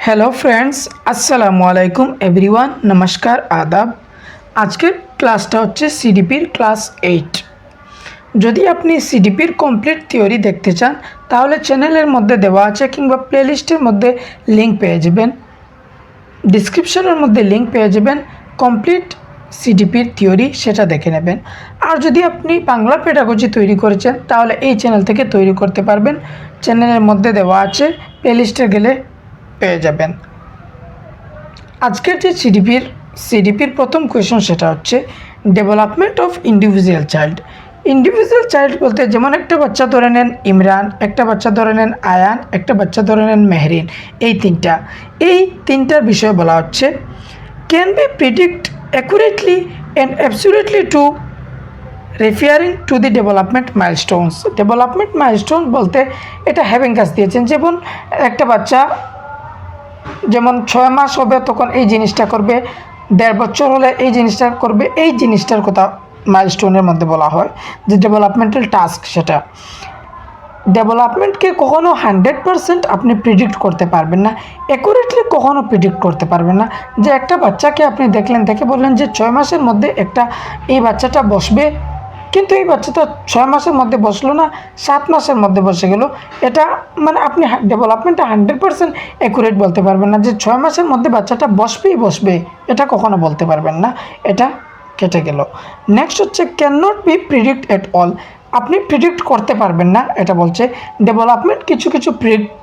Hello friends अस्सलामु आलैकुम everyone नमस्कार आदाब। আজকের ক্লাসটা হচ্ছে সিডিপির ক্লাস 8। যদি আপনি সিডিপির কমপ্লিট থিওরি দেখতে চান তাহলে চ্যানেলের মধ্যে দেওয়া আছে কিংবা প্লেলিস্টের মধ্যে লিংক পেয়ে যাবেন, ডিসক্রিপশনের মধ্যে লিংক পেয়ে যাবেন কমপ্লিট সিডিপির থিওরি, সেটা দেখে নেবেন। আর যদি আপনি বাংলা পেডাগজি তৈরি করেছেন তাহলে এই চ্যানেল থেকে তৈরি করতে পারবেন, চ্যানেলের মধ্যে দেওয়া আছে, প্লেলিস্টে গেলে পেয়ে যাবেন। আজকের যে সিডিপির প্রথম কোয়েশন সেটা হচ্ছে development of individual child. Individual child বলতে যেমন একটা বাচ্চা ধরে নেন ইমরান, একটা বাচ্চা ধরে নেন আয়ান, একটা বাচ্চা ধরে নেন মেহরিন, এই তিনটার বিষয়ে বলা হচ্ছে can be predict accurately and absolutely to referring to the development milestones. Development milestone বলতে এটা হ্যাভিং কাজ দিয়েছেন, যেমন একটা বাচ্চা যেমন 6 মাস হবে তখন এই জিনিসটা করবে, 1.5 বছর হলে এই জিনিসটা করবে, এই জিনিসটার কথা মাইলস্টোনের মধ্যে বলা হয় যে ডেভেলপমেন্টাল টাস্ক। সেটা ডেভেলপমেন্টকে কখনো 100% আপনি প্রিডিক্ট করতে পারবেন না, অ্যাকুরেটলি কখনো প্রিডিক্ট করতে পারবেন না। যে একটা বাচ্চাকে আপনি দেখে বললেন যে 6 মাসের মধ্যে এই বাচ্চাটা বসবে, কিন্তু এই বাচ্চাটা 6 মাসের মধ্যে বসলো না, 7 মাসের মধ্যে বসে গেল, এটা মানে আপনি ডেভেলপমেন্টটা 100% অ্যাকুরেট বলতে পারবেন না। যে 6 মাসের মধ্যে বাচ্চাটা বসবে এটা কখনো বলতে পারবেন না, এটা কেটে গেল। নেক্সট হচ্ছে can not be predict at all. আপনি প্রিডিক্ট করতে পারবেন না, এটা বলছে ডেভেলপমেন্ট কিছু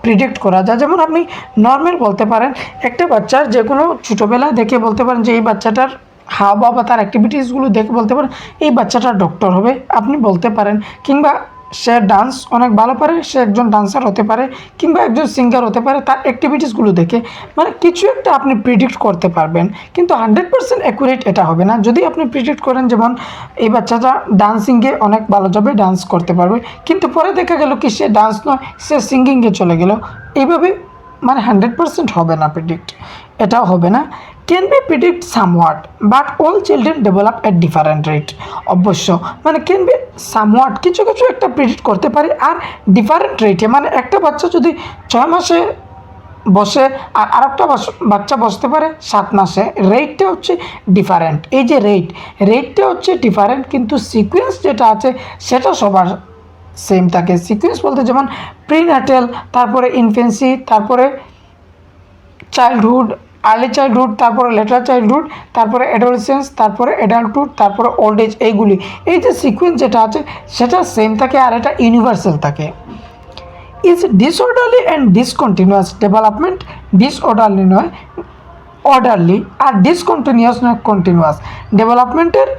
প্রিডিক্ট করা যায়। যেমন আপনি নর্মাল বলতে পারেন একটা বাচ্চার যে কোনো ছোটোবেলায় দেখে বলতে পারেন যে এই বাচ্চাটার হাওয়া বা তার অ্যাক্টিভিটিসগুলো দেখে বলতে পারেন এই বাচ্চাটা ডক্টর হবে, আপনি বলতে পারেন। কিংবা সে ডান্স অনেক ভালো পারে, সে একজন ডান্সার হতে পারে, কিংবা একজন সিঙ্গার হতে পারে, তার অ্যাক্টিভিটিসগুলো দেখে মানে কিছু একটা আপনি প্রিডিক্ট করতে পারবেন, কিন্তু 100% অ্যাকুরেট এটা হবে না। যদি আপনি প্রিডিক্ট করেন যেমন এই বাচ্চাটা ডান্সিংয়ে অনেক ভালো যাবে, ডান্স করতে পারবে, কিন্তু পরে দেখা গেল কি সে ডান্স নয়, সে সিঙ্গিংয়ে চলে গেল, এইভাবে মানে 100% হবে না প্রিডিক্ট, এটাও হবে না। Can be predict somewhat but all children develop at different rate. অবশ্য মানে ক্যান বি সামওয়াট কিছু একটা প্রিডিক্ট করতে পারি, আর ডিফারেন্ট রেটে। মানে একটা বাচ্চা যদি 6 মাসে বসে আর আরেকটা বাচ্চা বসতে পারে 7 মাসে, রেটটা হচ্ছে ডিফারেন্ট। এই যে রেটটা হচ্ছে ডিফারেন্ট, কিন্তু সিকোয়েন্স যেটা আছে সেটা সবার সেম থাকে। সিকোয়েন্স বলতে যেমন প্রিন্যাটাল, তারপরে ইনফেন্সি, তারপরে চাইল্ডহুড, আর্লি চাইল্ডহুড, তারপরে লেটার চাইল্ডহুড, তারপরে অ্যাডোলেসেন্স, তারপরে অ্যাডাল্টহুড, তারপরে ওল্ড এজ, এইগুলি এই যে সিকোয়েন্স যেটা আছে সেটা সেম থাকে, আর এটা ইউনিভার্সাল থাকে। Is disorderly and discontinuous. Development disorderly নয়, অর্ডারলি, আর ডিসকন্টিনিউয়াস নয়, কন্টিনিউয়াস। ডেভেলপমেন্টের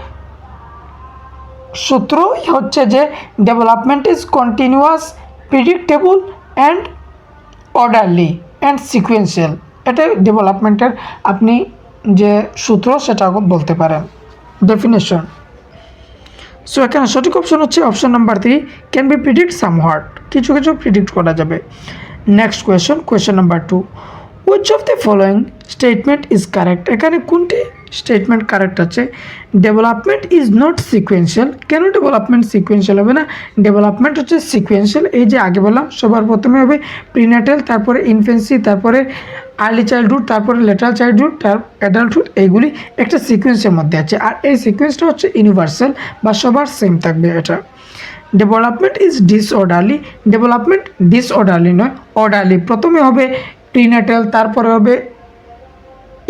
সূত্রই হচ্ছে যে development is continuous, predictable and orderly and sequential. এটাই ডেভেলপমেন্টের আপনি যে সূত্র সেটা বলতে পারেন, ডেফিনেশন। সো এখানে সঠিক অপশন হচ্ছে option number 3, can be predict somewhat, কিছু প্রিডিক্ট করা যাবে। Next question number 2, which of the following statement is correct. এখানে কোনটি স্টেটমেন্ট কারেক্ট আছে? Development is not sequential. কেন ডেভেলপমেন্ট সিকুয়েন্সিয়াল হবে না? ডেভেলপমেন্ট হচ্ছে সিকুয়েন্সিয়াল। এই যে আগে বললাম সবার প্রথমে হবে প্রিন্যাটাল, তারপরে ইনফেন্সি, তারপরে আর্লি চাইল্ডহুড, তারপরে লেটার চাইল্ডহুড, অ্যাডাল্টহুড, এইগুলি একটা সিকুয়েন্সের মধ্যে আছে, আর এই সিকুয়েন্সটা হচ্ছে ইউনিভার্সাল বা সবার সেম থাকবে এটা। Development is disorderly. Development disorderly নয়, অর্ডারলি। প্রথমে হবে প্রিন্যাটাল, তারপরে হবে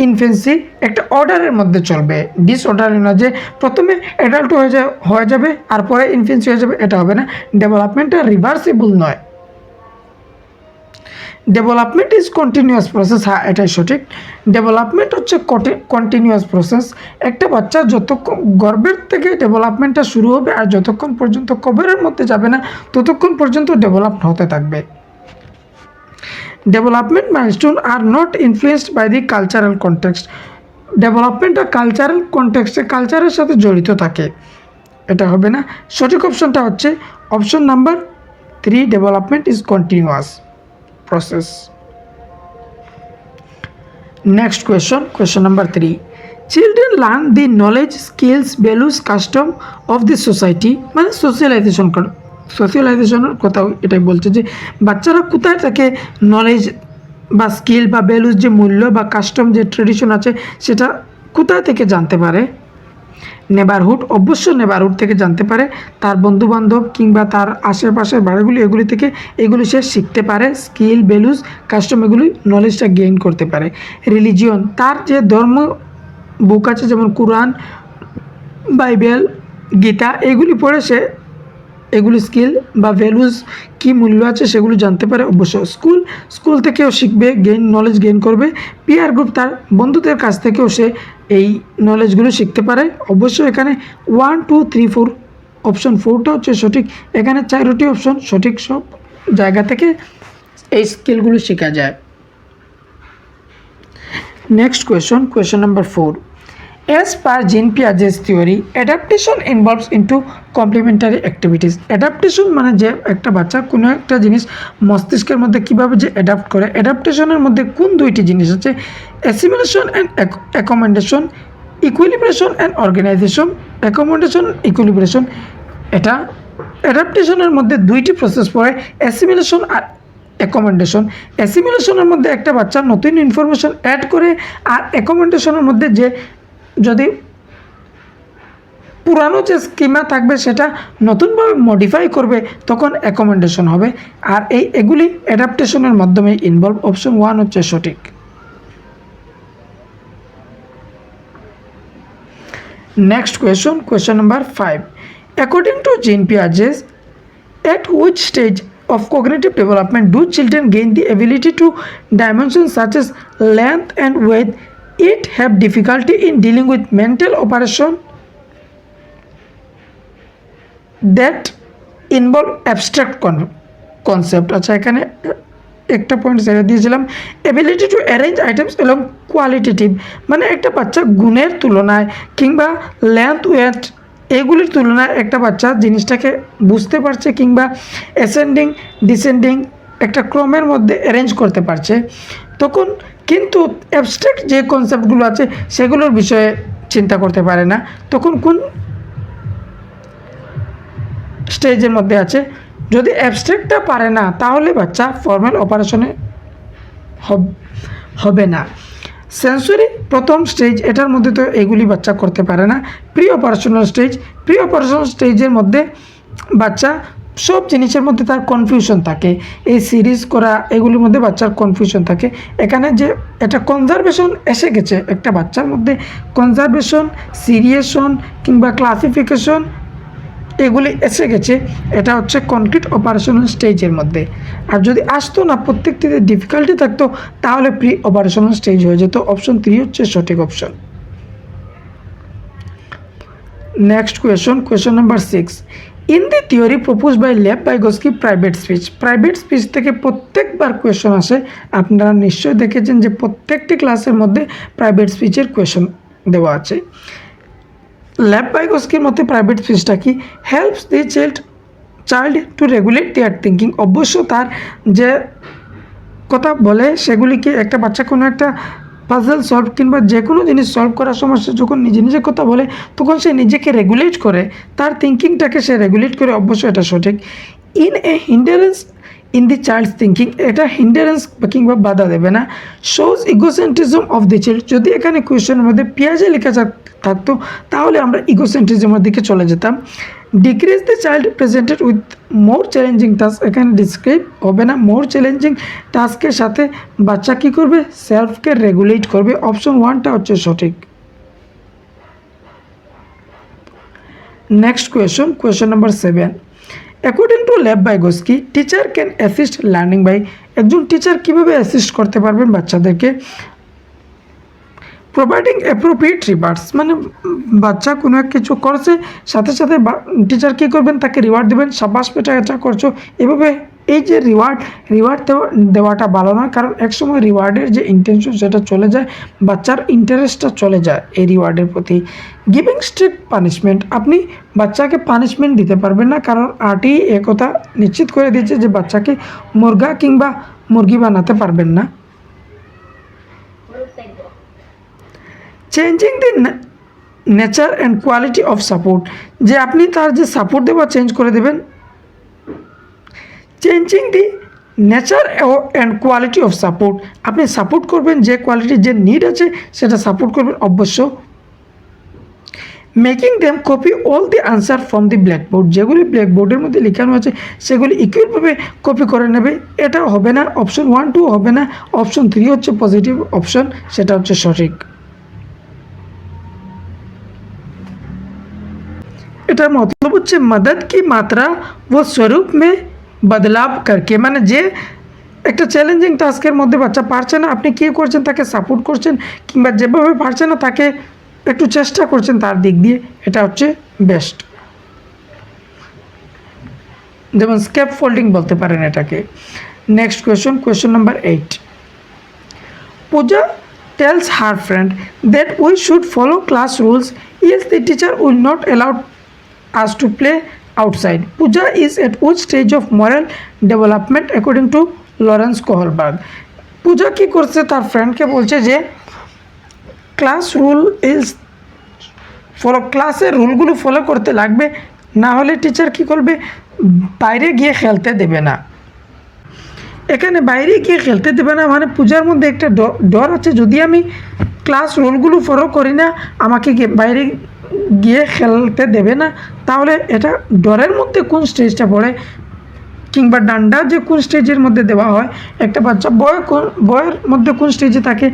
ইনফেন্সি, একটা অর্ডারের মধ্যে চলবে। ডিসঅর্ডারলি না যে প্রথমে অ্যাডাল্ট হয়ে যাবে আর পরে ইনফেন্সি হয়ে যাবে, এটা হবে না। ডেভেলপমেন্টটা রিভার্সিবল নয়। ডেভেলপমেন্ট ইজ কন্টিনিউয়াস প্রসেস, হ্যাঁ এটাই সঠিক। ডেভেলপমেন্ট হচ্ছে কন্টিনিউয়াস প্রসেস। একটা বাচ্চা যতক্ষণ গর্ভের থেকে ডেভেলপমেন্টটা শুরু হবে আর যতক্ষণ পর্যন্ত কবরের মধ্যে যাবে না ততক্ষণ পর্যন্ত ডেভেলপ হতে থাকবে। Development milestone are not influenced by the cultural context. ডেভেলপমেন্টটা কালচারাল কনটেক্সটে, কালচারের সাথে জড়িত থাকে, এটা হবে না। সঠিক অপশনটা হচ্ছে option number 3, development is continuous process. Next question number 3, children learn the knowledge, skills, values, custom of the society. মানে সোশ্যালাইজেশনের কথাও এটাই বলছে যে বাচ্চারা কোথায় থেকে নলেজ বা স্কিল বা ভ্যালুজ যে মূল্য বা কাস্টম যে ট্রেডিশন আছে সেটা কোথা থেকে জানতে পারে? নেবারহুড, অবশ্যই নেবারহুড থেকে জানতে পারে। তার বন্ধুবান্ধব কিংবা তার আশেপাশের বাড়িগুলি এগুলি থেকে এগুলি সে শিখতে পারে। স্কিল, ভ্যালুজ, কাস্টম এগুলি নলেজটা গেইন করতে পারে। রিলিজিয়ন, তার যে ধর্ম বুক আছে যেমন কোরআন, বাইবেল, গীতা এগুলি পড়ে সে এগুলি স্কিল বা ভ্যালুজ কী মূল্য আছে সেগুলো জানতে পারে। অবশ্য স্কুল থেকেও শিখবে, নলেজ গেইন করবে। পিয়ার গ্রুপ, তার বন্ধুদের কাছ থেকেও সে এই নলেজগুলো শিখতে পারে। অবশ্যই এখানে 1 2 3 4 অপশন 4টা হচ্ছে সঠিক। এখানে 4টি অপশন সঠিক, সব জায়গা থেকে এই স্কিলগুলো শেখা যায়। Next question number 4. As per Jean Piaget's theory, adaptation involves into complementary activities. Adaptation মানে যে একটা বাচ্চা কোনো একটা জিনিস মস্তিষ্কের মধ্যে কীভাবে যে অ্যাডাপ্ট করে, অ্যাডাপ্টেশনের মধ্যে কোন দুইটি জিনিস আছে? Assimilation and accommodation, equilibration and organisation. Accommodation, equilibration, এটা অ্যাডাপ্টেশনের মধ্যে দুইটি প্রসেস পড়ে, অ্যাসিমিলেশন আর অ্যাকোমোডেশন। অ্যাসিমিলেশনের মধ্যে একটা বাচ্চা নতুন ইনফরমেশন অ্যাড করে, আর অ্যাকোমোডেশনের মধ্যে যে যদি পুরানো যে স্কিমা থাকবে সেটা নতুনভাবে মডিফাই করবে তখন অ্যাকোমোডেশন হবে। আর এগুলি অ্যাডাপ্টেশনের মাধ্যমে ইনভলভ। অপশন 1 হচ্ছে সঠিক। Next question number 5. According to Jean Piaget, at which stage of cognitive development do children gain the ability to dimensions such as length and weight, yet have difficulty in dealing with mental operation that involve abstract concept? আচ্ছা, এখানে একটা point ছেড়ে দিয়েছিলাম, ability to arrange items এবং qualitative, মানে একটা বাচ্চা গুণের তুলনায় কিংবা লেন্থ, ওয়েট এগুলির তুলনায় একটা বাচ্চা জিনিসটাকে বুঝতে পারছে কিংবা অ্যাসেন্ডিং ডিসেন্ডিং একটা ক্রমের মধ্যে অ্যারেঞ্জ করতে পারছে তখন, কিন্তু অ্যাবস্ট্রাক্ট যে কনসেপ্টগুলো আছে সেগুলোর বিষয়ে চিন্তা করতে পারে না। তখন কোন স্টেজের মধ্যে আছে? যদি অ্যাবস্ট্রাক্টটা পারে না তাহলে বাচ্চা ফর্মাল অপারেশনে হবে না। সেন্সরি প্রথম স্টেজ, এটার মধ্যে তো এগুলি বাচ্চা করতে পারে না। প্রি অপারেশনাল স্টেজের মধ্যে বাচ্চা সব জিনিসের মধ্যে তার কনফিউশন থাকে, এই সিরিজ করা এগুলির মধ্যে বাচ্চার কনফিউশন থাকে। এখানে যে এটা কনজারভেশন এসে গেছে একটা বাচ্চার মধ্যে, কনজারভেশন, সিরিয়েশন কিংবা ক্লাসিফিকেশন এগুলি এসে গেছে, এটা হচ্ছে কনক্রিট অপারেশনাল স্টেজের মধ্যে। আর যদি আসতো না, প্রত্যেকটিতে ডিফিকাল্টি থাকতো, তাহলে প্রি অপারেশনাল স্টেজ হয়ে যেত। অপশন 3 হচ্ছে সঠিক option. Next question number 6. In the theory propose by Lev Vygotsky, private speech থেকে প্রত্যেকবার কোয়েশন আসে। আপনারা নিশ্চয়ই দেখেছেন যে প্রত্যেকটি ক্লাসের মধ্যে প্রাইভেট স্পিচের কোয়েশন দেওয়া আছে। লেভ ভাইগোস্কির মতে প্রাইভেট স্পিচটা কি? Helps the child to regulate their thinking. অবশ্য তার যে কথা বলে সেগুলিকে একটা বাচ্চা কোনো একটা পাজল সলভ কিংবা যে কোনো জিনিস সলভ করার সমস্যা যখন নিজে কথা বলে তখন সে নিজেকে রেগুলেট করে, তার থিঙ্কিংটাকে সে রেগুলেট করে। অবশ্যই এটা সঠিক। In a hindrance in the child's thinking, এটা হিন্ডারেন্স কিংবা বাধা দেবে না। Shows egocentrism of the child, যদি এখানে কোয়েশ্চেনের মধ্যে পিয়াজে লেখা থাকতো তাহলে আমরা ইগোসেন্ট্রিজমের দিকে চলে যেতাম। Decrease the child presented with more challenging task, এখানে ডিসক্রাইব হবে না। মোর চ্যালেঞ্জিং টাস্কের সাথে বাচ্চা কী করবে? সেলফকে রেগুলেট করবে। অপশন 1টা হচ্ছে সঠিক। Next question number 7. According to Lev Vygotsky, teacher can assist learning by, একজন টিচার কীভাবে অ্যাসিস্ট করতে পারবেন বাচ্চাদেরকে? প্রোভাইডিং অ্যাপ্রোপ্রিয়েট রিওয়ার্ডস, মানে বাচ্চা কোনো এক কিছু করছে সাথে টিচার কী করবেন? তাকে রিওয়ার্ড দেবেন, সাবাস বেটা এটা করছো, এভাবে। এই যে রিওয়ার্ড দেওয়াটা ভালো নয়, কারণ একসময় রিওয়ার্ডের যে ইন্টেনশন সেটা চলে যায়, বাচ্চার ইন্টারেস্টটা চলে যায় এই রিওয়ার্ডের প্রতি। গিভিং স্ট্রিক্ট পানিশমেন্ট, আপনি বাচ্চাকে পানিশমেন্ট দিতে পারবেন না, কারণ আরটি একথা নিশ্চিত করে দিয়েছে যে বাচ্চাকে মুরগা কিংবা মুরগি বানাতে পারবেন না। Changing the nature and quality of support, যে আপনি তার যে সাপোর্ট দেওয়া চেঞ্জ করে দেবেন। Changing the nature and quality of support, আপনি সাপোর্ট করবেন যে কোয়ালিটি যে নিড আছে সেটা সাপোর্ট করবেন অবশ্য। Making them copy all the answer from the blackboard, যেগুলি ব্ল্যাকবোর্ডের মধ্যে লেখানো আছে সেগুলি ইকুয়ালভাবে কপি করে নেবে, এটা হবে না। অপশন 1 2 হবে না, অপশন 3 হচ্ছে পজিটিভ অপশন, সেটা হচ্ছে সঠিক। এটার মতলব হচ্ছে মদদ কি মাত্রা ও স্বরূপ মে বদলাব করকে, মানে যে একটা চ্যালেঞ্জিং টাস্কের মধ্যে বাচ্চা পারছে না, আপনি কী করছেন তাকে সাপোর্ট করছেন, কিংবা যেভাবে পারছে না তাকে একটু চেষ্টা করছেন তার দিক দিয়ে, এটা হচ্ছে বেস্ট। যেমন স্কেপ ফোল্ডিং বলতে পারেন এটাকে। Next question number 8। Puja tells her friend that we should follow class rules, else the teacher will not allow us to play outside. Pooja is at which stage of moral development according to Lawrence Kohlberg? পূজা কি করছে, তার ফ্রেন্ডকে বলছে যে class rule is follow, ক্লাসের রুলগুলো follow করতে লাগবে, না হলে টিচার কি করবে, বাইরে গিয়ে খেলতে দেবে না। এখানে বাইরে গিয়ে খেলতে দেবে না মানে পূজার মধ্যে একটা ডর আছে, যদি আমি ক্লাস রুলগুলো ফলো করি না আমাকে বাইরে গিয়ে খেলতে দেবে না, তাহলে এটা ডরের মধ্যে কোন স্টেজটা পড়ে, কিংবা ডান্ডা যে কোন স্টেজের মধ্যে দেওয়া হয়, একটা বাচ্চা বয়ের মধ্যে কোন স্টেজে থাকে,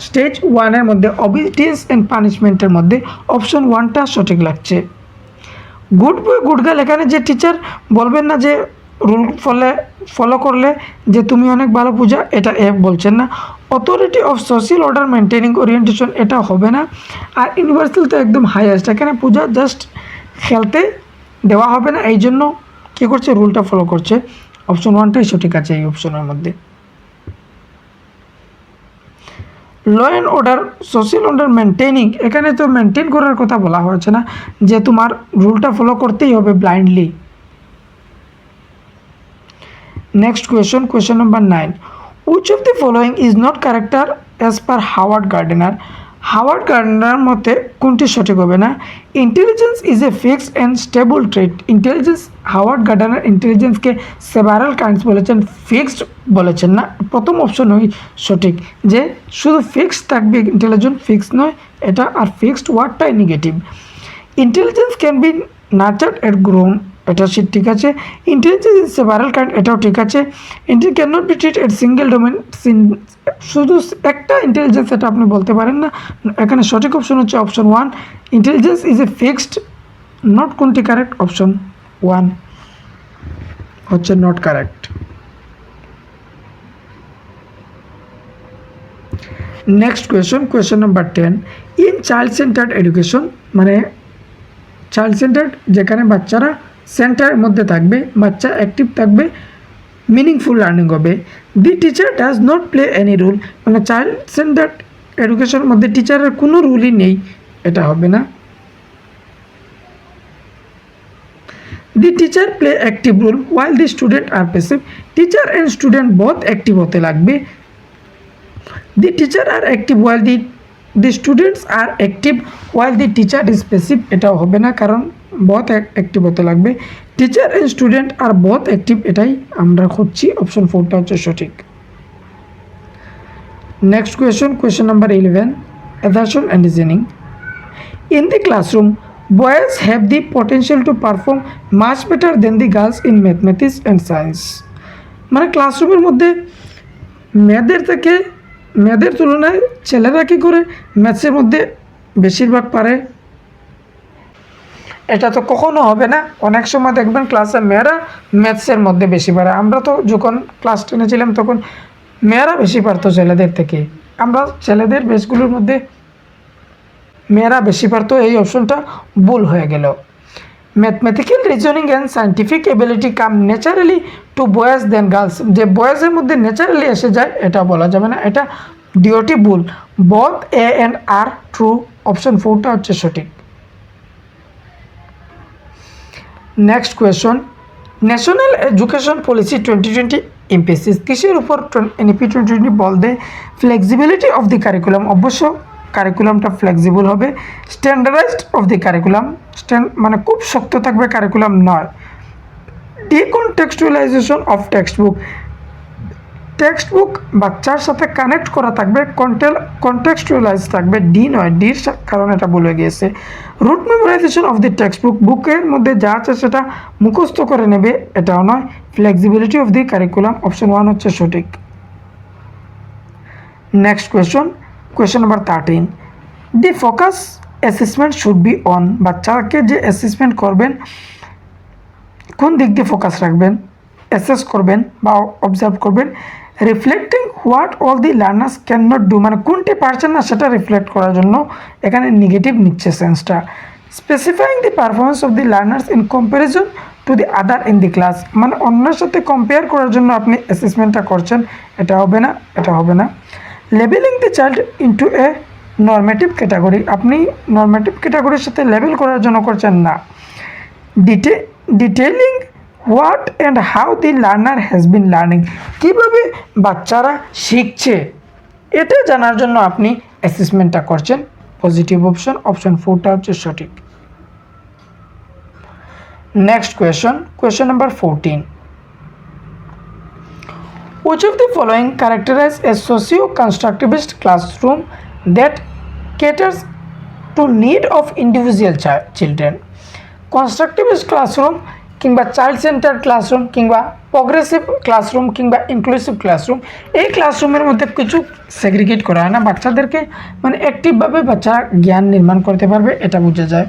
স্টেজ 1-এর মধ্যে, অবিডিয়েন্স অ্যান্ড পানিশমেন্টের মধ্যে। অপশন 1টা সঠিক লাগছে। গুড বয় গুড গার্ল, এখানে যে টিচার বলবেন না যে রুল ফলো করলে যে তুমি অনেক ভালো পূজা, এটা বলছেন না। Authority of social order maintaining orientation, এটা হবে না। আর ইউনিভার্সাল তো একদম হাইয়েস্ট, এখানে পূজা জাস্ট খেলতে দেওয়া হবে না, এই জন্য কী করছে, রুলটা ফলো করছে। অপশন 1টাই সঠিক আছে এই অপশনের মধ্যে। Law and order social order maintaining, এখানে তো মেনটেন করার কথা বলা হয়েছে না যে তোমার রুলটা ফলো করতেই হবে blindly. Next question number 9। Which of the following is not character as per Howard Gardner? Howard Gardner মতে কোনটি সঠিক হবে না? Intelligence is a fixed and stable trait. Intelligence, Howard Gardner ইন্টেলিজেন্সকে সেভারাল কাইন্ডস বলেছেন, ফিক্সড বলেছেন না। প্রথম অপশনই সঠিক, যে শুধু ফিক্সড থাকবে ইন্টেলিজেন্স, ফিক্সড নয় এটা, আর ফিক্সড ওয়ার্ডটাই negative. Intelligence can be nurtured and grown, এটা ঠিক আছে। ইন্টেলিজেন্স ইজ সেভারাল কাইন্ড, এটাও ঠিক আছে। Intelligence can not be treat at single domain, শুধু একটা ইন্টেলিজেন্স এটা আপনি বলতে পারেন না। এখানে সঠিক অপশন হচ্ছে option 1, intelligence is a fixed. Not কোনটি কারেক্ট? অপশন 1 হচ্ছে not correct. Next question number 10। In child centred education, মানে চাইল্ড সেন্টার্ড যেখানে বাচ্চারা সেন্টারের মধ্যে থাকবে, বাচ্চা অ্যাক্টিভ থাকবে, মিনিংফুল লার্নিং হবে। The teacher does not play any role, মানে চাইল্ড সেন্টার্ড এডুকেশনের মধ্যে টিচারের কোনো রুলই নেই, এটা হবে না। The teacher play active role while the student are passive, teacher and student both active হতে লাগবে। The teacher are active while the students are active while the teacher is passive, এটাও হবে না, কারণ বোথ অ্যাক্টিভ হতে লাগবে। Teacher and student are both active, এটাই আমরা খুঁজছি, অপশন 4টা হচ্ছে সঠিক। Next question number 11। Assertion and reasoning. In the classroom boys have the potential to perform much better then the girls in mathematics and science, মানে ক্লাসরুমের মধ্যে মেয়েদের তুলনায় ছেলেরা কী করে ম্যাথসের মধ্যে বেশিরভাগ পারে, এটা তো কখনো হবে না। অনেক সময় দেখবেন ক্লাসে মেয়েরা ম্যাথসের মধ্যে বেশি পারে। আমরা তো যখন ক্লাস 10-এ ছিলাম তখন মেয়েরা বেশি পারতো ছেলেদের থেকে, আমরা ছেলেদের বেসগুলোর মধ্যে মেয়েরা বেশি পারতো, এই অপশনটা ভুল হয়ে গেল। Mathematical reasoning and scientific ability come naturally to boys than girls, যে বয়েজের মধ্যে ন্যাচারালি এসে যায় এটা বলা যাবে না, এটা ডিওটি ভুল। Both A and R true, option 4টা হচ্ছে সঠিক। Next question. National education policy 2020 emphasises কিসের উপর এনইপি 2020 বল দেয়? ফ্লেক্সিবিলিটি অফ দি কারিকুলাম, অবশ্য কারিকুলামটা ফ্লেক্সিবল হবে। স্ট্যান্ডার্ডাইজড অফ দি কারিকুলাম, মানে খুব শক্ত থাকবে কারিকুলাম নয়। Decontextualisation of textbook, textbook বাচ্চার সাথে কানেক্ট করা থাকবে, কন্টেক্সচুয়ালাইজ থাকবে, ডি নয়, ডির কারণে এটা বলে গিয়েছে। Rote memorisation of the text book, বুকের মধ্যে যা আছে সেটা মুখস্থ করে নেবে, এটাও নয়। Flexibility of the curriculum, option 1 হচ্ছে সঠিক। Next question number 13, the focus assessment should be on, বাচ্চাকে যে অ্যাসেসমেন্ট করবেন কোন দিক দিয়ে ফোকাস রাখবেন, অ্যাসেস করবেন বা অবজার্ভ করবেন। Reflecting what all the learners can not do, মানে কোনটি পারছেন না সেটা রিফ্লেক্ট করার জন্য এখানে নেগেটিভ নিচ্ছে সেন্সটা। Specifying the performance of the learners in comparison to the other in the class, মানে অন্যের সাথে কম্পেয়ার করার জন্য আপনি অ্যাসেসমেন্টটা করছেন, এটা হবে না, এটা হবে না। Labelling the child into a normative category, আপনি নর্মেটিভ ক্যাটাগরির সাথে লেবেল করার জন্য করছেন না। Detailing what and how the learner has been learning, কীভাবে বাচ্চারা শিখছে এটা জানার জন্য আপনি অ্যাসেসমেন্টটা করছেন। পজিটিভ অপশন 4টা হচ্ছে সঠিক। Next question number 14, which of the following characterize a socio-constructivist classroom that caters to need of individual children? Constructivist classroom কিংবা চাইল্ড সেন্টার ক্লাসরুম কিংবা প্রগ্রেসিভ ক্লাসরুম কিংবা ইনক্লুসিভ ক্লাসরুম, এই ক্লাসরুমের মধ্যে কিছু সেগ্রিগেট করা হয় না, বাচ্চাদেরকে মানে অ্যাক্টিভভাবে বাচ্চা জ্ঞান নির্মাণ করতে পারবে, এটা বোঝা যায়।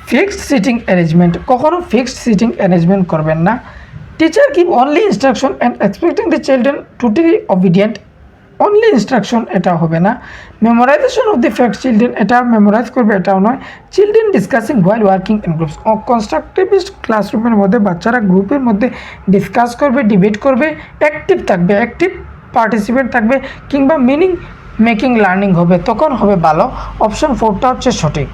ফিক্সড সিটিং অ্যারেঞ্জমেন্ট, কখনো ফিক্সড সিটিং অ্যারেঞ্জমেন্ট করবেন না। Teacher give only instruction and expecting the children totally obedient, only instruction, এটা হবে না। Memorisation of the fact, children এটা মেমোরাইজ করবে, এটাও নয়। Children discussing while working in groups, constructivist ক্লাসরুমের মধ্যে বাচ্চারা গ্রুপের মধ্যে ডিসকাস করবে, ডিবেট করবে, অ্যাক্টিভ থাকবে, অ্যাক্টিভ পার্টিসিপেট থাকবে কিংবা মিনিং মেকিং লার্নিং হবে, তখন হবে ভালো। অপশন 4টা হচ্ছে সঠিক।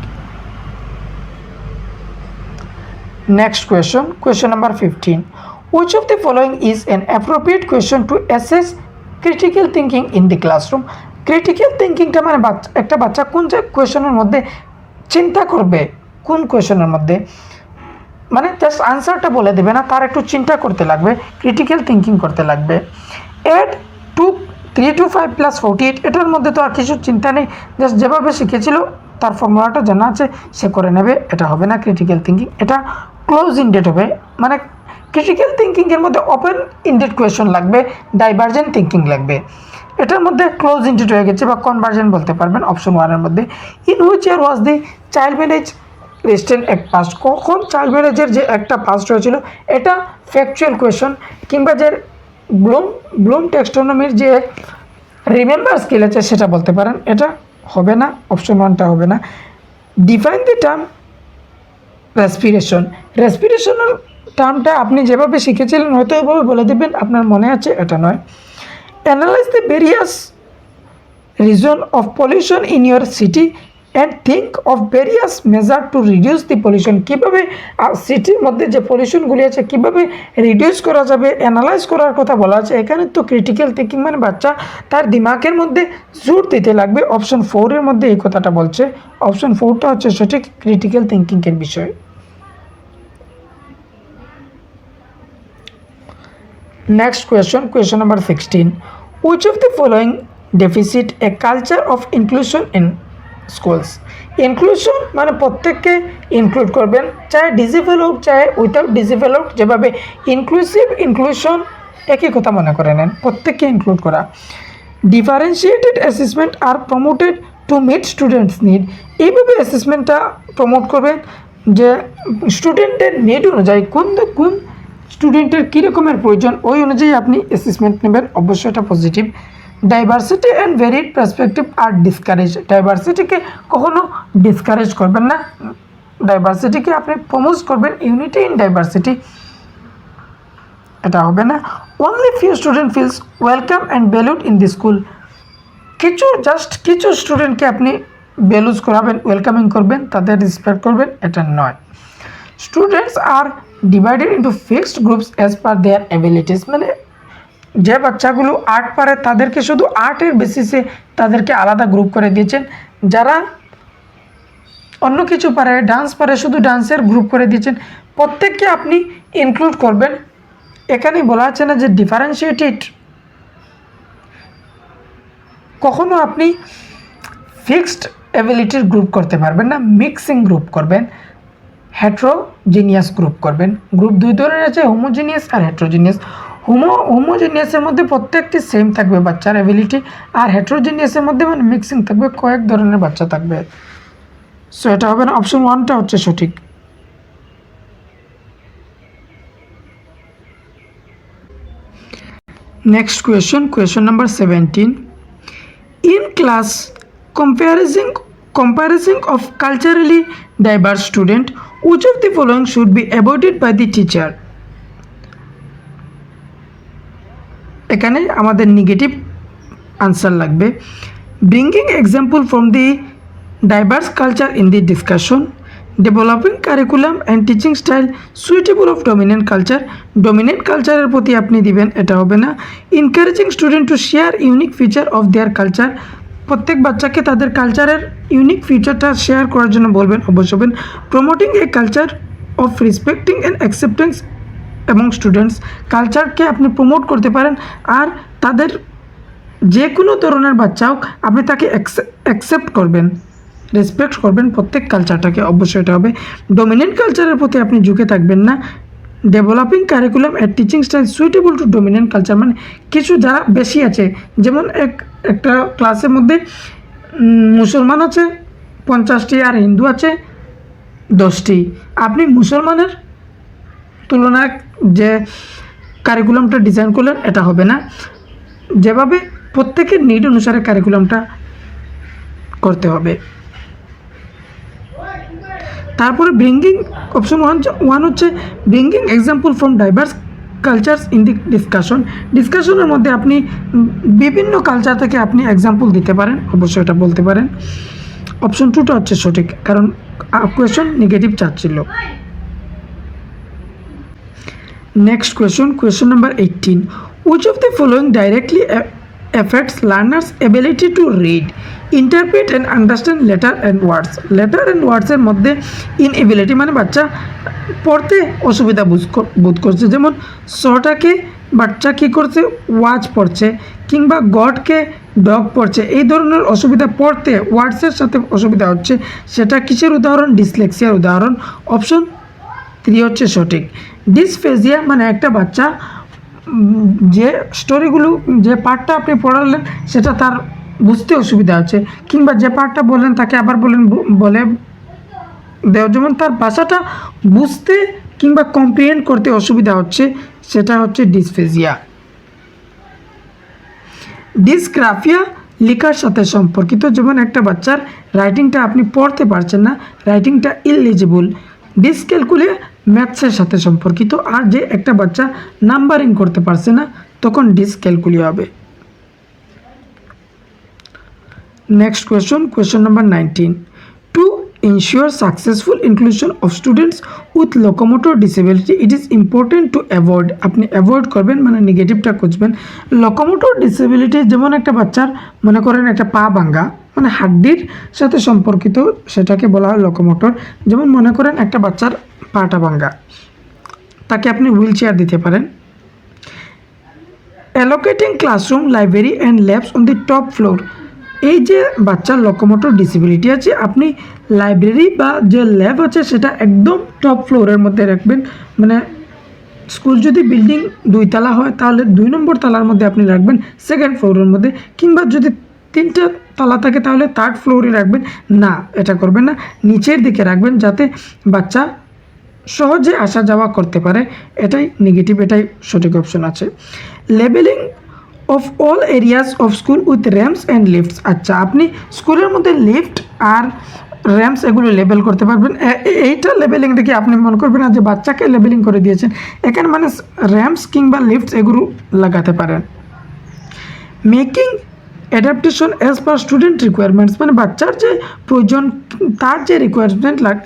Next question number 15, which of the following is an appropriate question to assess critical thinking in the classroom? Critical থিঙ্কিংটা মানে একটা বাচ্চা কোন কোয়েশনের মধ্যে চিন্তা করবে, কোন কোয়েশনের মধ্যে, মানে জাস্ট আনসারটা বলে দেবে না, তার একটু চিন্তা করতে লাগবে, ক্রিটিক্যাল থিঙ্কিং করতে লাগবে। অ্যাড 3 to 5 + 48, এটার মধ্যে তো আর কিছু চিন্তা নেই, জাস্ট যেভাবে শিখেছিল তার ফর্মুলাটা জানা আছে সে করে নেবে, এটা হবে না ক্রিটিক্যাল থিঙ্কিং, এটা ক্লোজ ইন্ডেড হবে। মানে ক্রিটিক্যাল থিঙ্কিংয়ের মধ্যে ওপেন ইন্ডেড কোয়েশন লাগবে, ডাইভার্জেন্ট থিঙ্কিং লাগবে, এটার মধ্যে ক্লোজ ইন্ডেড হয়ে গেছে বা কনভার্জেন্ট বলতে পারবেন অপশন 1-এর মধ্যে। In which year was the child marriage resistant act past, কখন চাইল্ড ম্যারেজের যে একটা পাস্ট হয়েছিল, এটা ফ্যাকচুয়াল কোয়েশন। কিংবা যে ব্লুম টেক্সটোনমির যে রিমেম্বার স্কিল আছে সেটা বলতে পারেন, এটা হবে না, অপশন 1টা হবে না। ডিফাইন দি টার্ম রেসপিরেশনের টার্মটা আপনি যেভাবে শিখেছিলেন হয়তো ওইভাবে বলে দেবেন, আপনার মনে আছে, এটা নয়। Analyse the various reason of pollution in your city and think of various measure to reduce the pollution, কীভাবে সিটির মধ্যে যে পলিউশনগুলি আছে কীভাবে রিডিউস করা যাবে, অ্যানালাইজ করার কথা বলা আছে। এখানে তো ক্রিটিক্যাল থিঙ্কিং মানে বাচ্চা তার দিমাগের মধ্যে জোর দিতে লাগবে, অপশন 4-এর মধ্যে এই কথাটা বলছে, অপশন 4টা হচ্ছে সঠিক ক্রিটিক্যাল থিঙ্কিংয়ের বিষয়। Next question number 16, which of the following deficit a culture of inclusion in schools? Inclusion মানে প্রত্যেককে ইনক্লুড করবেন, চাহে ডিসেবল হোক চাহে উইথাউট ডিসেবল হোক, যেভাবে ইনক্লুশন একই কথা মনে করে নেন, প্রত্যেককে ইনক্লুড করা। Differentiated assessment are promoted to meet students need, এইভাবে অ্যাসেসমেন্টটা প্রমোট করবেন যে স্টুডেন্টের নিড অনুযায়ী কোন স্টুডেন্টের কী রকমের প্রয়োজন ওই অনুযায়ী আপনি অ্যাসেসমেন্ট নেবেন, অবশ্যই এটা positive. Diversity and varied perspective আর ডিসকারেজ, ডাইভার্সিটিকে কখনো ডিসকারেজ করবেন না, ডাইভার্সিটিকে আপনি প্রমোট করবেন, ইউনিটি ইন ডাইভার্সিটি, এটা হবে না। Only few student feels welcome and valued in the school, কিছু স্টুডেন্টকে আপনি ভ্যালুজ করাবেন, ওয়েলকামিং করবেন, তাদের রেসপেক্ট করবেন, এটা নয়। Students are divided into fixed groups as per their abilities, মানে যে বাচ্চাগুলো আর্ট পারে তাদেরকে শুধু আর্টের বেসিসে তাদেরকে আলাদা গ্রুপ করে দিয়েছেন, যারা অন্য কিছু পারে, ডান্স পারে, শুধু ডান্সের গ্রুপ করে দিয়েছেন, প্রত্যেককে আপনি ইনক্লুড করবেন। এখানে বলা আছে না যে ডিফারেন্সিয়েটেড কখনো আপনি ফিক্সড অ্যাবিলিটির গ্রুপ করতে পারবেন না, মিক্সিং গ্রুপ করবেন, হেট্রোজিনিয়াস গ্রুপ করবেন। গ্রুপ দুই ধরনের আছে, হোমোজিনিয়াস আর হেট্রোজিনিয়াস। হোমোজিনিয়াসের মধ্যে প্রত্যেকটি সেম থাকবে বাচ্চার অ্যাবিলিটি, আর হেট্রোজিনিয়াসের মধ্যে মানে মিক্সিং থাকবে, কয়েক ধরনের বাচ্চা থাকবে। সো এটা হবে না, অপশন 1টা হচ্ছে সঠিক। Next question number 17. In class, comparison of culturally diverse student, which of the following should be avoided by the teacher? এখানে আমাদের নেগেটিভ আনসার লাগবে। Bringing example from the diverse culture in the discussion, developing curriculum and teaching style suitable of dominant culture. Dominant কালচারের প্রতি আপনি দিবেন, এটা হবে না। Encouraging student to share unique feature of their culture, প্রত্যেক বাচ্চাকে তাদের কালচারের ইউনিক ফিচারটা শেয়ার করার জন্য বলবেন, অবশ্যই হবেন। Promoting a culture of respecting and acceptance এবং স্টুডেন্টস, কালচারকে আপনি প্রমোট করতে পারেন, আর তাদের যে কোনো ধরনের বাচ্চা হোক আপনি তাকে অ্যাকসেপ্ট করবেন, রেসপেক্ট করবেন প্রত্যেক কালচারটাকে, অবশ্যই এটা হবে। ডমিনেন্ট কালচারের প্রতি আপনি ঝুঁকে থাকবেন না। Developing curriculum and teaching style suitable to dominant culture, মানে কিছু যারা বেশি আছে, যেমন একটা ক্লাসের মধ্যে মুসলমান আছে 50টি আর হিন্দু আছে 10টি, আপনি মুসলমানের তুলনায় যে কারিকুলামটা ডিজাইন করলেন এটা হবে না। যেভাবে প্রত্যেকের নিড অনুসারে কারিকুলামটা করতে হবে। তারপরে ব্রিঙ্গিং, অপশন 1 হচ্ছে bringing example from diverse cultures in the discussion. ডিসকাশনের মধ্যে আপনি বিভিন্ন কালচার থেকে আপনি এক্সাম্পল দিতে পারেন, অবশ্যই এটা বলতে পারেন। অপশন 2টা হচ্ছে সঠিক, কারণ কোয়েশন নেগেটিভ চাচ্ছিল। Next question number 18. Which of the following directly affects learners' ability to read, interpret and understand letter and words? Letter and words এর মধ্যে ইনএবিলিটি মানে বাচ্চা পড়তে অসুবিধা বোধ করছে, যেমন সটাকে বাচ্চা কী করছে, ওয়াচ পড়ছে, কিংবা গডকে ডগ পড়ছে, এই ধরনের অসুবিধা পড়তে ওয়ার্ডসের সাথে অসুবিধা হচ্ছে, সেটা কিসের উদাহরণ? ডিসলেক্সিয়ার উদাহরণ। অপশন 3 হচ্ছে সঠিক। ডিসফেজিয়া মানে একটা বাচ্চা যে স্টোরিগুলো, যে পার্টটা আপনি পড়ালেন সেটা তার বুঝতে অসুবিধা হচ্ছে, কিংবা যে পার্টটা বললেন তাকে আবার বলে দেওয়া, যেমন তার ভাষাটা বুঝতে কিংবা কম্প্রিহেন্ড করতে অসুবিধা হচ্ছে, সেটা হচ্ছে ডিসফেজিয়া। ডিসগ্রাফিয়া লেখার সাথে সম্পর্কিত, যেমন একটা বাচ্চার রাইটিংটা আপনি পড়তে পারছেন না, রাইটিংটা ইললিজিবল। ডিসক্যালকুলিয়া ম্যাথসের সাথে সম্পর্কিত, আর যে একটা বাচ্চা নাম্বারিং করতে পারছে না তখন ডিসক্যালকুলিয়া হবে। Next question number 19. To ensure successful inclusion of students with locomotor disability, it is important to avoid, আপনি অ্যাভয়েড করবেন মানে নেগেটিভটা খুঁজবেন। লোকোমোটর ডিসেবিলিটি যেমন একটা বাচ্চার মনে করেন একটা পা ভাঙ্গা, মানে হাড্ডির সাথে সম্পর্কিত, সেটাকে বলা হয় লোকোমোটর। যেমন মনে করেন একটা বাচ্চার পাটা ভাঙ্গা, তাকে আপনি হুইল চেয়ার দিতে পারেন। Allocating classroom, library and labs on the top floor, এই যে বাচ্চার লোকোমোটর ডিসেবিলিটি আছে, আপনি লাইব্রেরি বা যে ল্যাব আছে সেটা একদম টপ ফ্লোরের মধ্যে রাখবেন। মানে স্কুল যদি বিল্ডিং 2 তলা হয় তাহলে 2 নম্বর তলার মধ্যে আপনি রাখবেন, 2nd ফ্লোরের মধ্যে, কিংবা যদি 3টা তলা থাকে তাহলে 3rd ফ্লোরে রাখবেন। না, এটা করবেন না, নিচের দিকে রাখবেন যাতে বাচ্চা সহজে আসা যাওয়া করতে পারে। এটাই নেগেটিভ, এটাই সঠিক অপশন আছে। Labelling of all areas of school with ramps and lifts, আচ্ছা আপনি স্কুলের মধ্যে লিফট আর র্যাম্পস এগুলো লেবেল করতে পারবেন। এইটা লেবেলিং দেখে আপনি মনে করবেন না যে বাচ্চাকে লেবেলিং করে দিয়েছেন, এখানে মানে র্যাম্পস কিংবা লিফটস এগুলো লাগাতে পারেন। Making adaptation as per student requirements, মানে বাচ্চার যে প্রয়োজন, তার যে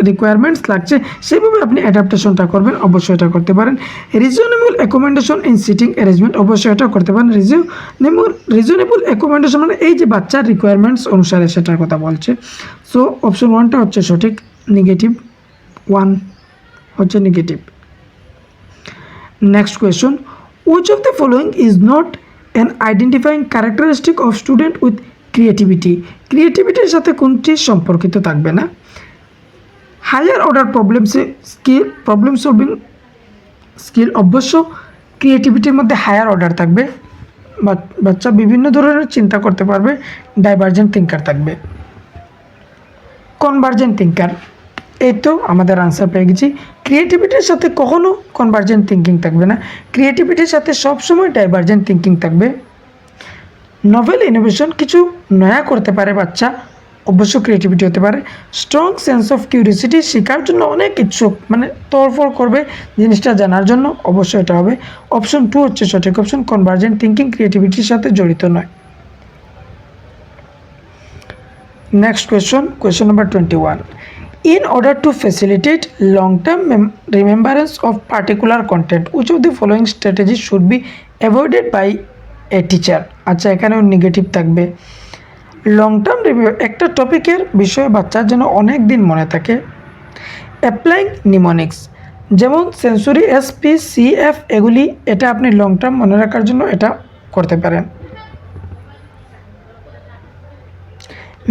রিকোয়ারমেন্টস লাগছে সেভাবে আপনি অ্যাডাপ্টেশনটা করবেন, অবশ্যই এটা করতে পারেন। Reasonable accommodation in sitting arrangement, অবশ্যই এটা করতে পারেন। রিজনেবল অ্যাকোমোডেশন মানে এই যে বাচ্চার রিকোয়ারমেন্টস অনুসারে সেটার কথা বলছে। সো অপশন 1টা হচ্ছে সঠিক, নেগেটিভ 1 হচ্ছে negative. Next which of the following is not an identifying characteristic of student with ক্রিয়েটিভিটির সাথে কোনটি সম্পর্কিত থাকবে না? Higher order problem solving skill অবশ্য ক্রিয়েটিভিটির মধ্যে হায়ার অর্ডার থাকবে। বাচ্চা বিভিন্ন ধরনের চিন্তা করতে পারবে। ডাইভার্জেন্ট থিঙ্কার থাকবে। কনভার্জেন্ট থিঙ্কার, এই তো আমাদের আনসার পেয়ে গেছি। ক্রিয়েটিভিটির সাথে কখনো কনভার্জেন্ট থিঙ্কিং থাকবে না, ক্রিয়েটিভিটির সাথে সবসময় ডাইভার্জেন্ট থিঙ্কিং থাকবে। নভেল ইনোভেশন, কিছু নয়া করতে পারে বাচ্চা, অবশ্য ক্রিয়েটিভিটি হতে পারে। স্ট্রং সেন্স অফ কিউরিওসিটি, শেখার জন্য অনেক ইচ্ছুক, মানে তড়ফড় করবে জিনিসটা জানার জন্য, অবশ্যই এটা হবে। অপশন 2 হচ্ছে সঠিক অপশন। কনভার্জেন্ট থিঙ্কিং ক্রিয়েটিভিটির সাথে জড়িত নয়। Next question number 21. In order to facilitate long-term remembrance of particular content, which of the following strategies should be avoided by a teacher? আচ্ছা, এখানেও নেগেটিভ থাকবে। লং টার্ম একটা টপিকের বিষয়ে বাচ্চার যেন অনেক দিন মনে থাকে। অ্যাপ্লাইং নিমোনিক্স, যেমন সেন্সরি SPCF, এগুলি এটা আপনি লং টার্ম মনে রাখার জন্য এটা করতে পারেন।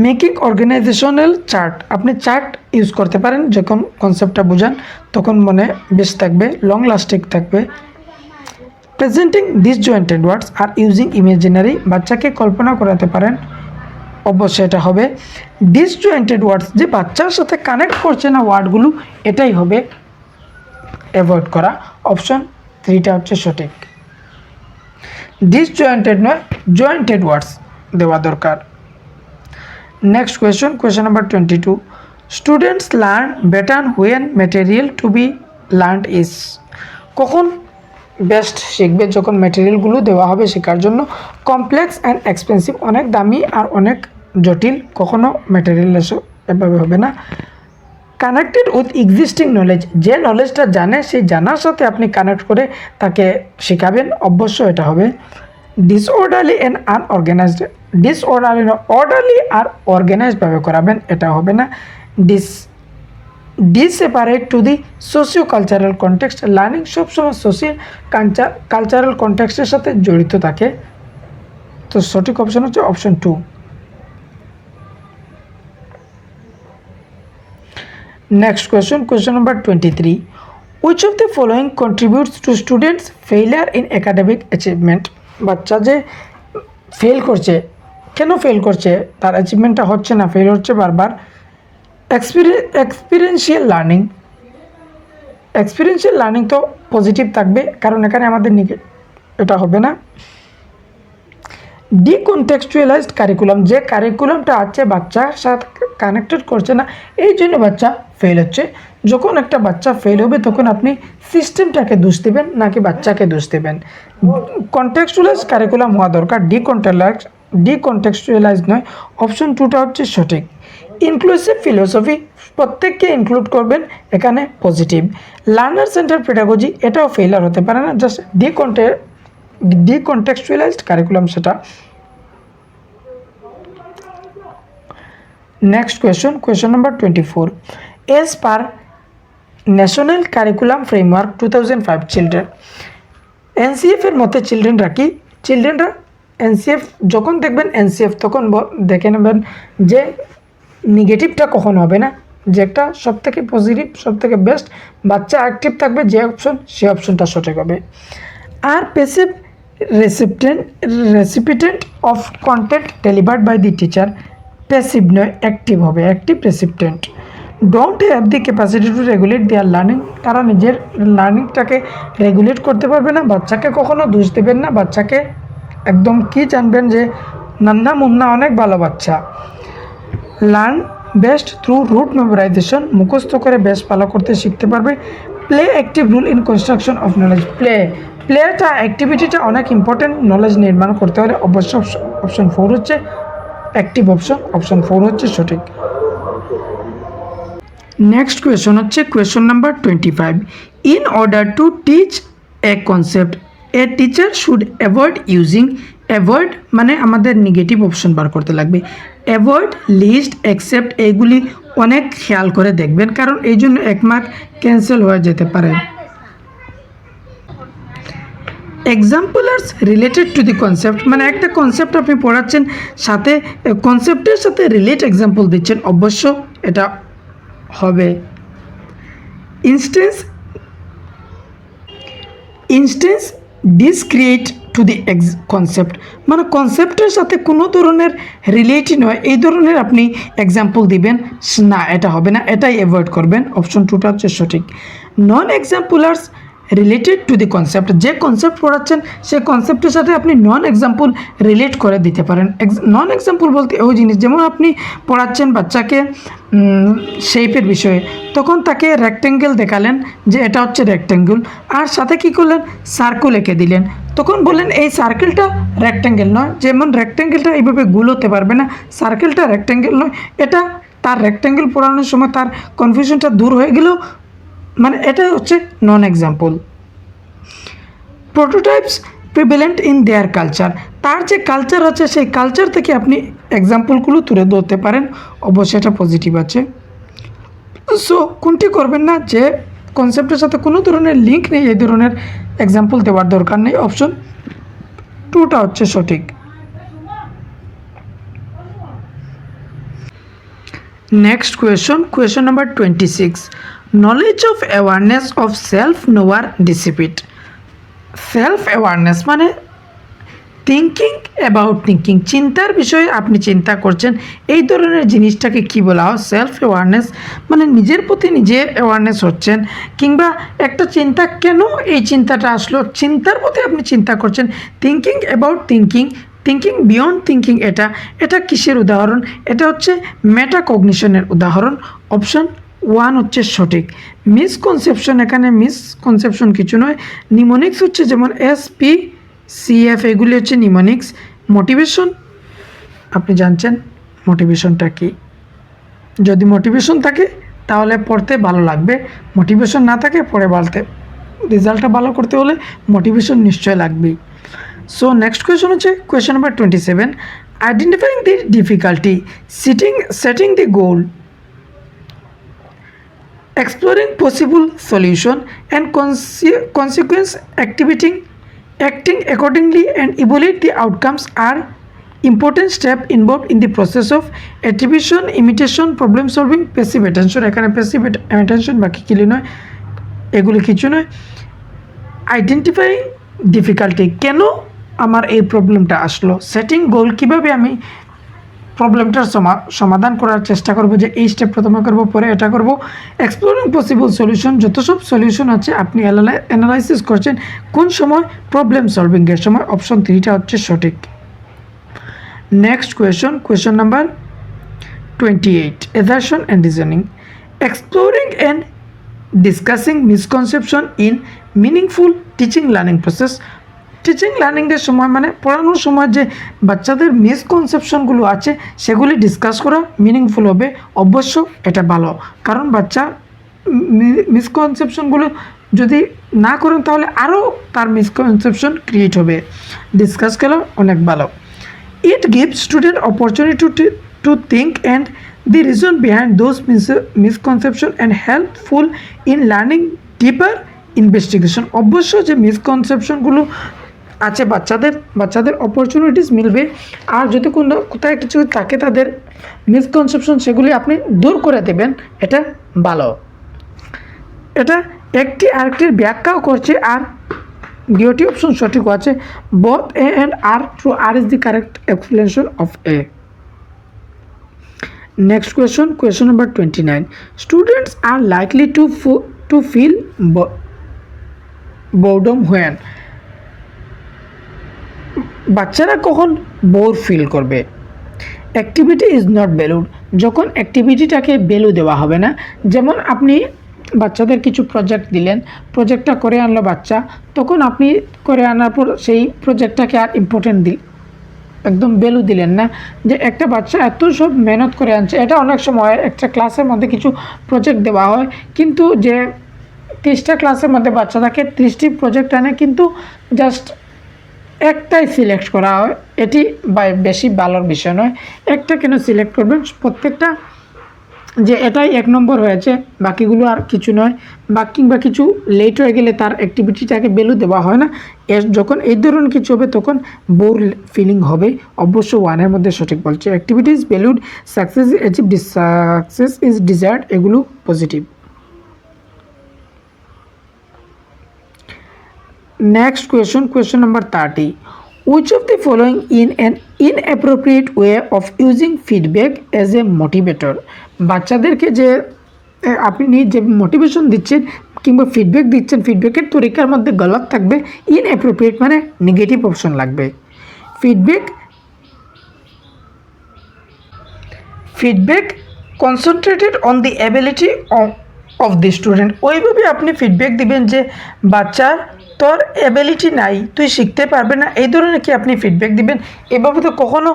মেকিং অর্গানাইজেশনাল চার্ট, আপনি চার্ট ইউজ করতে পারেন, যখন কনসেপ্টটা বোঝান তখন মনে বেশ থাকবে, লং লাস্টিং থাকবে। প্রেজেন্টিং ডিসজয়েন্টেড ওয়ার্ডস আর ইউজিং ইমাজিনারি, বাচ্চাকে কল্পনা করাতে পারেন, অবশ্যই এটা হবে। ডিসজয়েন্টেড ওয়ার্ডস, যে বাচ্চার সাথে কানেক্ট করছে না ওয়ার্ডগুলো, এটাই হবে অ্যাভয়েড করা। অপশন 3টা হচ্ছে সঠিক। ডিসজয়েন্টেড নয়, জয়েন্টেড ওয়ার্ডস দেওয়া দরকার। Next question number 22. Students learn better when material to be learned is, কখন বেস্ট শিখবে? যখন ম্যাটেরিয়ালগুলো দেওয়া হবে শেখার জন্য কমপ্লেক্স অ্যান্ড এক্সপেন্সিভ, অনেক দামি আর অনেক জটিল, কখনো ম্যাটেরিয়াল এভাবে হবে না। কানেক্টেড উইথ এক্সিস্টিং নলেজ, যে নলেজটা জানে সেই জানার সাথে আপনি কানেক্ট করে তাকে শেখাবেন, অবশ্যই এটা হবে। ডিসঅর্ডারলি অ্যান্ড আনঅর্গানাইজড, অর্ডারলি আর অর্গানাইজডভাবে করাবেন, এটা হবে না। Disparate to the socio cultural context, learning সবসময় সোশিয়াল কালচারাল কনটেক্সটের সাথে জড়িত থাকে, তো সঠিক অপশন হচ্ছে option 2। Next question number 23. Which of the following contributes to students failure in academic achievement? বাচ্চা যে ফেল করছে, কেন ফেল করছে? তার অ্যাচিভমেন্টটা হচ্ছে না, ফেল হচ্ছে বারবার। এক্সপিরিয়েন্সিয়াল লার্নিং তো পজিটিভ থাকবে, কারণ এখানে আমাদের এটা হবে না। ডিকনটেক্সচুয়ালাইজড কারিকুলাম, যে কারিকুলামটা আছে বাচ্চার সাথে কানেক্টেড করছে না, এই জন্য বাচ্চা ফেল হচ্ছে। যখন একটা বাচ্চা ফেল হবে তখন আপনি সিস্টেমটাকে দোষ দেবেন নাকি বাচ্চাকে দোষ দেবেন? কনটেক্সচুয়ালাইজড কারিকুলাম হওয়া দরকার, ডিকনটেক্সচুয়ালাইজড নয়। অপশন 2টা হচ্ছে সঠিক। ইনক্লুসিভ ফিলোসফি, প্রত্যেককে ইনক্লুড করবেন, এখানে পজিটিভ। লার্নার সেন্টার পেডাগজি, এটাও ফেলার হতে পারে না, জাস্ট ডিকনটেক্সচুয়ালাইজড কারিকুলাম সেটা। Next question number 24. As per national curriculum framework 2005, children, NCF এর মতে চিলড্রেনরা NCF যখন দেখবেন NCF তখন দেখে নেবেন যে নেগেটিভটা কখন হবে না, যে একটা সবথেকে পজিটিভ, সবথেকে বেস্ট, বাচ্চা অ্যাক্টিভ থাকবে, যে অপশন সেই অপশনটা সঠিক হবে। আর passive recipient of content delivered by the teacher, passive নয়, অ্যাক্টিভ হবে, active recipient. Don't have the capacity to regulate their learning, তারা নিজের লার্নিংটাকে রেগুলেট করতে পারবে না। বাচ্চাকে কখনো দোষ দেবেন না, বাচ্চাকে একদম কি জানবেন যে নান্না মুন্না অনেক ভালো বাচ্চা। Learn best through rote memorisation, মুখস্থ করে বেশ ভালো করতে শিখতে পারবে। Play active role in construction of knowledge, প্লেটা অ্যাক্টিভিটিটা অনেক ইম্পর্টেন্ট নলেজ নির্মাণ করতে হলে, অবশ্য অপশন 4 হচ্ছে অ্যাক্টিভ অপশন 4 হচ্ছে সঠিক। Next question number 25. In order to teach A concept, a teacher should avoid using, avoid মানে আমাদের নেগেটিভ অপশন বার করতে লাগবে। অ্যাভয়েড, লিস্ট, অ্যাকসেপ্ট, এইগুলি অনেক খেয়াল করে দেখবেন, কারণ এই জন্য 1 মার্ক ক্যান্সেল হয়ে যেতে পারে। এক্সাম্পলার্স রিলেটেড টু দি কনসেপ্ট, মানে একটা কনসেপ্ট আপনি পড়াচ্ছেন, সাথে কনসেপ্টের সাথে রিলেট এক্সাম্পল দিচ্ছেন, অবশ্য এটা হবে। ইনস্টেন্স ডিসক্রিয়েট টু দি কনসেপ্ট, মানে কনসেপ্টের সাথে কোনো ধরনের রিলেটই নয়, এই ধরনের আপনি এক্সাম্পল দিবেন না, এটা হবে না, এটাই অ্যাভয়েড করবেন। অপশন 2টা হচ্ছে সঠিক। নন এক্সাম্পলার্স রিলেটেড টু দি কনসেপ্ট, যে কনসেপ্ট পড়াচ্ছেন সেই কনসেপ্টের সাথে আপনি নন এক্সাম্পল রিলেট করে দিতে পারেন। নন এক্সাম্পল বলতে ওই জিনিস, যেমন আপনি পড়াচ্ছেন বাচ্চাকে শেপের বিষয়ে, তখন তাকে রেক্ট্যাঙ্গেল দেখালেন যে এটা হচ্ছে রেক্ট্যাঙ্গেল, আর সাথে কী করলেন, সার্কেল এঁকে দিলেন, তখন বললেন এই সার্কেলটা রেক্ট্যাঙ্গেল নয়, যেমন রেক্ট্যাঙ্গেলটা এইভাবে গোল হতে পারবে না, সার্কেলটা রেক্ট্যাঙ্গেল নয়, এটা তার রেক্ট্যাঙ্গেল পড়ানোর সময় তার কনফিউশনটা দূর হয়ে গেলেও, মানে এটা হচ্ছে non example. Prototypes prevalent in their culture, তার যে কালচার আছে সেই কালচার থেকে আপনি এক্সাম্পলগুলো তুলে ধরতে পারেন, অবশ্যই এটা পজিটিভ আছে। সো কোনটি করবেন না, যে কনসেপ্টের সাথে কোনো ধরনের লিঙ্ক নেই এই ধরনের এক্সাম্পল দেওয়ার দরকার নেই, অপশন 2টা হচ্ছে সঠিক। Next question number 26, knowledge of awareness of self knower deceit. Self awareness মানে থিঙ্কিং অ্যাবাউট থিঙ্কিং, চিন্তার বিষয়ে আপনি চিন্তা করছেন, এই ধরনের জিনিসটাকে কি বলা হয়, সেলফ অ্যাওয়ারনেস, মানে নিজের প্রতি নিজে অ্যাওয়ারনেস হচ্ছেন, কিংবা একটা চিন্তা কেন এই চিন্তাটা আসলো, চিন্তার প্রতি আপনি চিন্তা করছেন। Thinking about thinking, thinking beyond thinking, এটা কিসের উদাহরণ, এটা হচ্ছে মেটাকগনিশনের উদাহরণ, অপশন 1 হচ্ছে সঠিক। মিসকনসেপশন, এখানে মিসকনসেপশন কিছু নয়, নিমোনিক্স হচ্ছে যেমন SPCF, এগুলি হচ্ছে নিমোনিক্স। মোটিভেশন, আপনি জানছেন মোটিভেশনটা কি, যদি মোটিভেশন থাকে তাহলে পড়তে ভালো লাগবে, মোটিভেশন না থাকে পড়ে রেজাল্টটা ভালো করতে হলে মোটিভেশন নিশ্চয় লাগবেই। সো নেক্সট কোয়েশন হচ্ছে question number 27, identifying the difficulty, setting the goal, exploring possible solution and consequence, acting accordingly and evaluate the outcomes are important step involved in the process of attribution, imitation, problem solving, passive attention, এখানে passive attention বাকি কিছু নয়, এগুলি কিছু নয়। Identifying difficulty, কেন আমার এই প্রবলেমটা আসলো, সেটিং গোল, কীভাবে আমি প্রবলেমটার সমাধান করার চেষ্টা করব, যে এই স্টেপ প্রথমে করব পরে এটা করব। এক্সপ্লোরিং পসিবল সলিউশন, যত সব সলিউশন আছে আপনি অ্যানালাইসিস করছেন, কোন সময়, প্রবলেম সলভিংয়ের সময়, অপশন 3টা হচ্ছে সঠিক। Next question number 28, assertion and reasoning, exploring and discussing misconception in meaningful teaching learning process. Teaching লার্নিংয়ের সময় মানে পড়ানোর সময় যে বাচ্চাদের মিসকনসেপশনগুলো আছে সেগুলি ডিসকাস করা মিনিংফুল হবে, অবশ্য এটা ভালো, কারণ বাচ্চা মিসকনসেপশনগুলো যদি না করেন তাহলে আরও তার মিসকনসেপশন ক্রিয়েট হবে, ডিসকাস করা অনেক ভালো। It gives student opportunity to think and the reason behind those misconception and helpful in learning deeper investigation, অবশ্য যে মিসকনসেপশনগুলো আছে বাচ্চাদের অপরচুনিটিস মিলবে, আর যদি কোথায় কিছু থাকে তাদের মিসকনসেপশন সেগুলি আপনি দূর করে দেবেন, এটা ভালো। এটা একটি আরেকটির ব্যাখ্যাও করছে, আর দুটি অপশন সঠিক আছে, both A and R, true R is the correct explanation of A. Next question number 29, students are likely to feel boredom when, বাচ্চারা কখন বোর ফিল করবে, অ্যাক্টিভিটি ইজ নট ভ্যালুড, যখন অ্যাক্টিভিটিটাকে ভ্যালু দেওয়া হবে না, যেমন আপনি বাচ্চাদের কিছু প্রজেক্ট দিলেন, প্রজেক্টটা করে আনলো বাচ্চা, তখন আপনি করে আনার পর সেই প্রজেক্টটাকে আর ইম্পর্টেন্ট একদম ভ্যালু দিলেন না, যে একটা বাচ্চা এত সব মেহনত করে আনছে। এটা অনেক সময় একটা ক্লাসের মধ্যে কিছু প্রজেক্ট দেওয়া হয়, কিন্তু যে 30টা ক্লাসের মধ্যে বাচ্চা থাকে 30টি প্রজেক্ট আনে, কিন্তু জাস্ট একটাই সিলেক্ট করা হয়, এটি বেশি ভালোর বিষয় নয়। একটা কেন সিলেক্ট করবেন, প্রত্যেকটা যে এটাই 1 নম্বর হয়েছে, বাকিগুলো আর কিছু নয়, বা কিংবা কিছু লেট হয়ে গেলে তার অ্যাক্টিভিটিটাকে ভ্যালু দেওয়া হয় না। যখন এই ধরনের কিছু হবে তখন বোর ফিলিং হবে। অবশ্য 1-এর মধ্যে সঠিক বলছে। Activity is valued, success is achieve, success is desired, এগুলো positive. Next question, question number 30. Which of the following in an inappropriate way of using feedback as a motivator? বাচ্চাদেরকে যে আপনি যে মোটিভেশন দিচ্ছেন কিংবা ফিডব্যাক দিচ্ছেন, ফিডব্যাকের তরিকার মধ্যে গলত থাকবে, ইনঅ্যাপ্রোপ্রিয়েট মানে নেগেটিভ অপশন লাগবে। Feedback concentrated on the ability of the student, ওইভাবে আপনি ফিডব্যাক দিবেন যে বাচ্চার তোর অ্যাবিলিটি নাই, তুই শিখতে পারবে না, এই ধরনের কি আপনি ফিডব্যাক দিবেন? এভাবে তো কখনো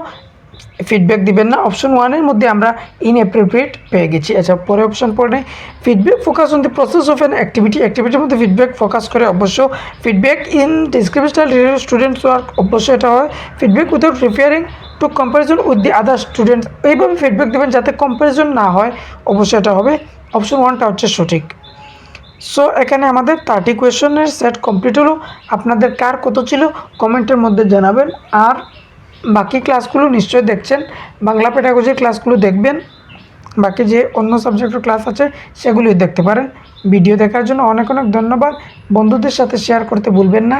ফিডব্যাক দিবেন না। অপশন 1-এর মধ্যে আমরা ইনঅ্যাপ্রোপ্রিয়েট পেয়ে গেছি। আচ্ছা, পরে অপশন পড়ে feedback focus on the process of an অ্যাক্টিভিটির মধ্যে ফিডব্যাক ফোকাস করে, অবশ্য feedback in descriptional students work, অবশ্যই এটা হয়। Feedback without referring to comparison with the other students, এইভাবে ফিডব্যাক দেবেন যাতে কম্পারিজন না হয়, অবশ্যই এটা হবে। অপশন 1টা হচ্ছে সঠিক। সো এখানে আমাদের 30 কোয়েশনের সেট কমপ্লিট হলো। আপনাদের কার কত ছিল কমেন্টের মধ্যে জানাবেন। আর বাকি ক্লাসগুলো নিশ্চয়ই দেখছেন, বাংলা পেডাগজির ক্লাসগুলো দেখবেন, বাকি যে অন্য সাবজেক্টের ক্লাস আছে সেগুলোই দেখতে পারেন। ভিডিও দেখার জন্য অনেক অনেক ধন্যবাদ। বন্ধুদের সাথে শেয়ার করতে ভুলবেন না।